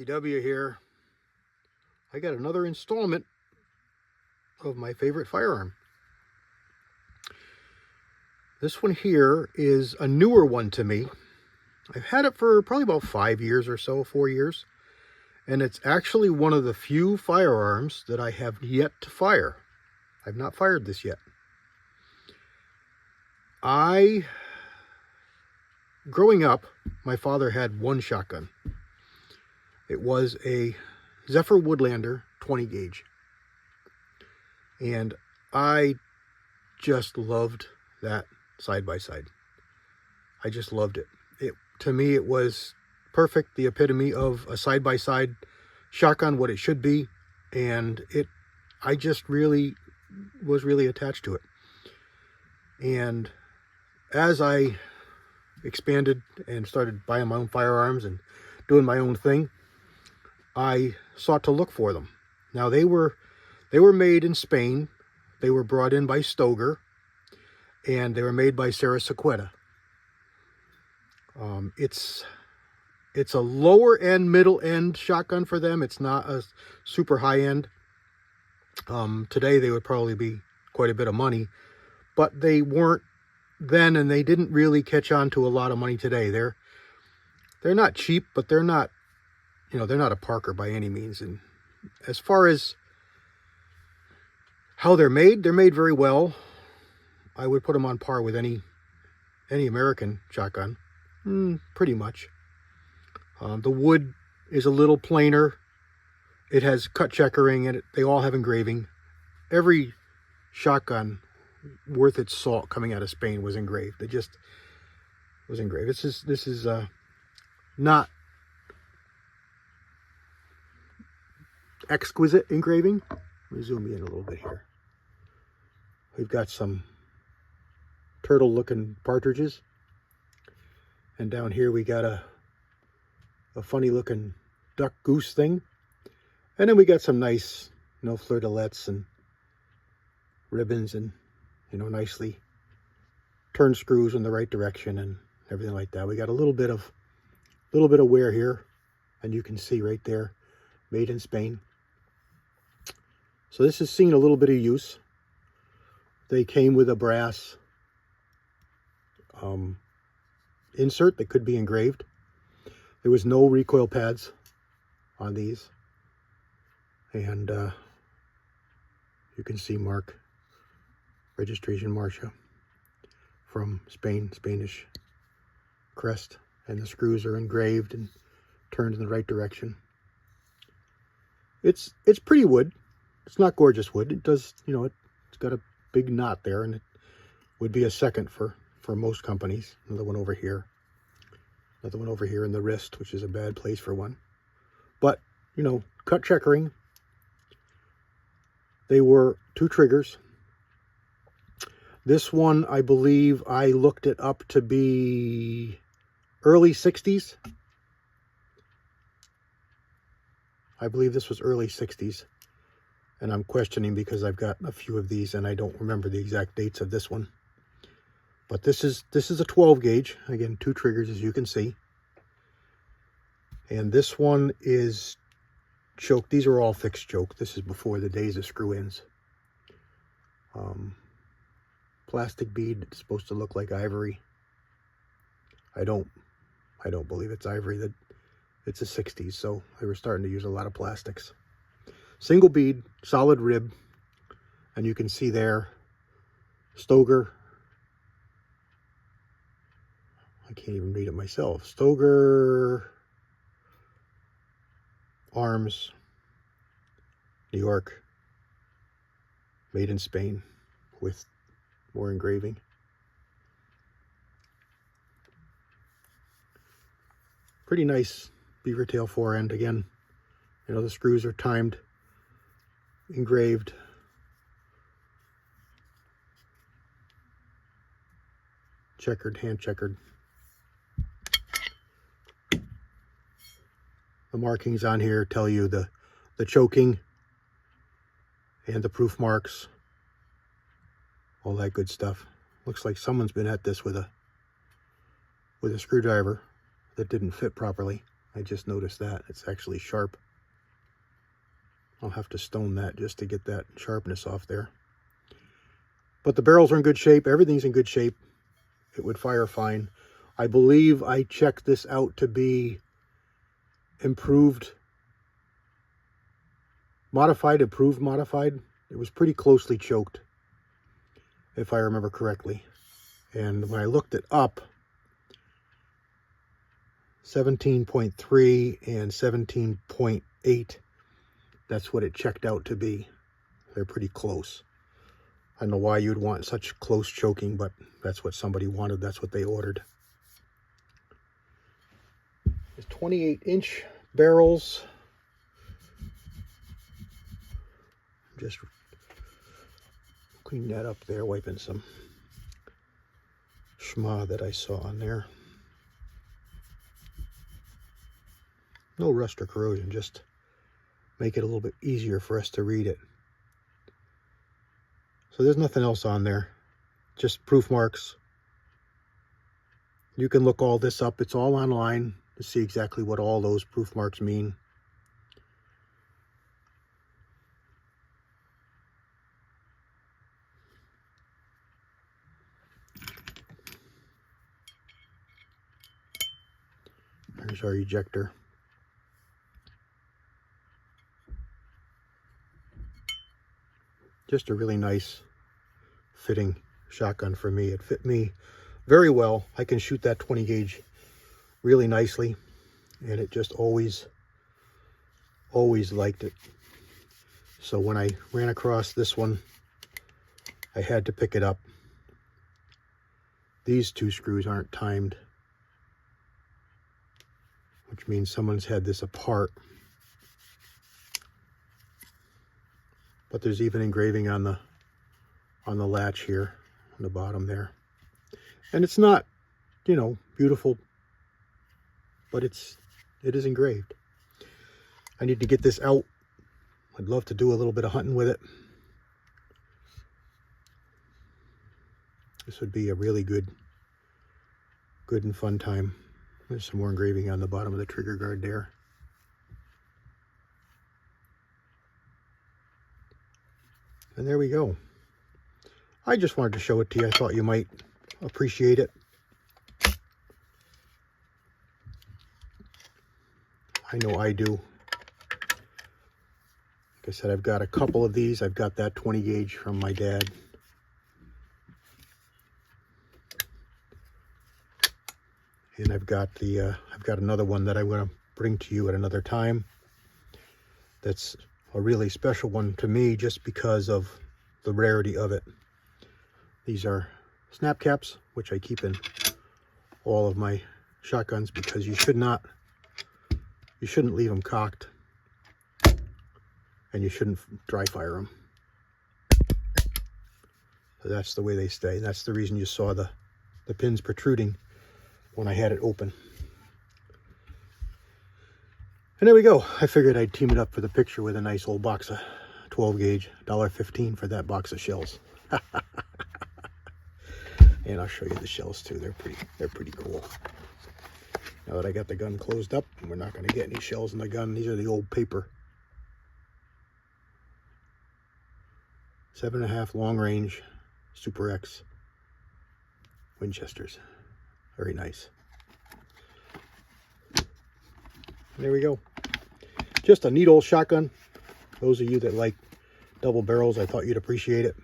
CW here. I got another installment of my favorite firearm. This one here is a newer one to me. I've had it for probably about 5 years or so, 4 years. And it's actually one of the few firearms that I have yet to fire. I've not fired this yet. Growing up, my father had one shotgun. It was a Zephyer Woodlander 20 gauge. And I just loved that side by side. I just loved it. To me, it was perfect, the epitome of a side by side shotgun, what it should be. And I just was really attached to it. And as I expanded and started buying my own firearms and doing my own thing, I sought to look for them. Now they were made in Spain. They were brought in by Stoeger, and they were made by Sarah Sequetta. It's a lower end, middle end shotgun for them. It's not a super high end. Today they would probably be quite a bit of money, but they weren't then, and they didn't really catch on to a lot of money today. They're not cheap, but they're not, they're not a Parker by any means. And as far as how they're made very well. I would put them on par with any American shotgun, pretty much. The wood is a little plainer. It has cut checkering, and they all have engraving. Every shotgun worth its salt coming out of Spain was engraved. It just was engraved. This is not exquisite engraving. Let me zoom in a little bit here. We've got some turtle looking partridges, and down here we got a funny looking duck goose thing, and then we got some nice fleur-de-lets and ribbons and nicely turned screws in the right direction and everything like that. We got a little bit of wear here, and you can see right there, made in Spain. So this has seen a little bit of use. They came with a brass insert that could be engraved. There was no recoil pads on these, and you can see mark registration Marcia from Spain, Spanish crest, and the screws are engraved and turned in the right direction. It's pretty wood. It's not gorgeous wood. It does, it's got a big knot there, and it would be a second for most companies. Another one over here. Another one over here in the wrist, which is a bad place for one. But, cut checkering. They were 2 triggers. This one, I believe I looked it up to be early 60s. I believe this was early 60s. And I'm questioning because I've got a few of these and I don't remember the exact dates of this one. But this is a 12 gauge. Again, 2 triggers, as you can see. And this one is choke. These are all fixed choke. This is before the days of screw-ins. Plastic bead. It's supposed to look like ivory. I don't believe it's ivory. It's the 60s, so they were starting to use a lot of plastics. Single bead, solid rib, and you can see there, Stoeger. I can't even read it myself. Stoeger Arms, New York, made in Spain, with more engraving. Pretty nice beaver tail forend. Again, the screws are timed, engraved. Checkered, hand checkered. The markings on here tell you the choking and the proof marks, all that good stuff. Looks like someone's been at this with a screwdriver that didn't fit properly. I just noticed that. It's actually sharp. I'll have to stone that just to get that sharpness off there. But the barrels are in good shape. Everything's in good shape. It would fire fine. I believe I checked this out to be improved, modified, improved, modified. It was pretty closely choked, if I remember correctly. And when I looked it up, 17.3 and 17.8, that's what it checked out to be. They're pretty close. I don't know why you'd want such close choking, but that's what somebody wanted. That's what they ordered. There's 28-inch barrels. Just clean that up there, wiping some schma that I saw on there. No rust or corrosion, just make it a little bit easier for us to read it. So there's nothing else on there, just proof marks. You can look all this up. It's all online to see exactly what all those proof marks mean. There's our ejector. Just a really nice fitting shotgun for me. It fit me very well. I can shoot that 20 gauge really nicely, and it just always liked it. So when I ran across this one, I had to pick it up. These two screws aren't timed, which means someone's had this apart. But there's even engraving on the latch here, on the bottom there. And it's not, you know, beautiful, but it is engraved. I need to get this out. I'd love to do a little bit of hunting with it. This would be a really good and fun time. There's some more engraving on the bottom of the trigger guard there. And there we go. I just wanted to show it to you. I thought you might appreciate it. I know I do. Like I said, I've got a couple of these. I've got that 20 gauge from my dad. And I've got another one that I'm going to bring to you at another time. That's a really special one to me just because of the rarity of it. These are snap caps, which I keep in all of my shotguns because you shouldn't leave them cocked, and you shouldn't dry fire them. So that's the way they stay. That's the reason you saw the pins protruding when I had it open. And there we go. I figured I'd team it up for the picture with a nice old box of 12 gauge, $1.15 for that box of shells. And I'll show you the shells too. They're pretty cool. Now that I got the gun closed up, we're not going to get any shells in the gun. These are the old paper 7.5 long range Super X Winchesters. Very nice. And there we go. Just a neat old shotgun. Those of you that like double barrels, I thought you'd appreciate it.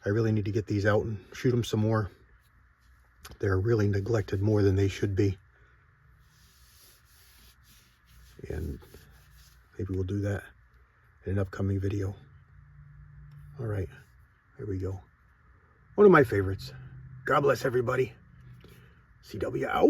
I really need to get these out and shoot them some more. They're really neglected more than they should be. And maybe we'll do that in an upcoming video. All right, there we go. One of my favorites. God bless everybody. CW out.